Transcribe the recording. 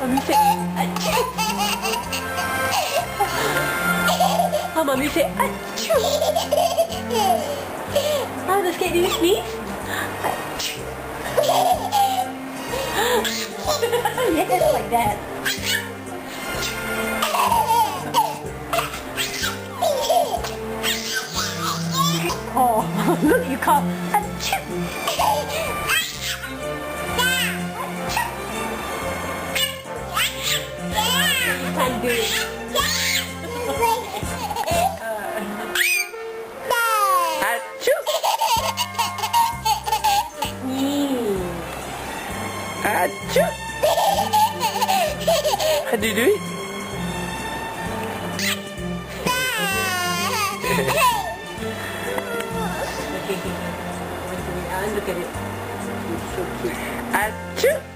Mommy say, achoo. Oh, mommy say, achoo. Oh, does Kate do sneeze? Achoo. Yes, like that. Oh, look, you call achoo. Can't do it. Achoo. Achoo. How do you do it? Look at it. It's so cute. Achoo.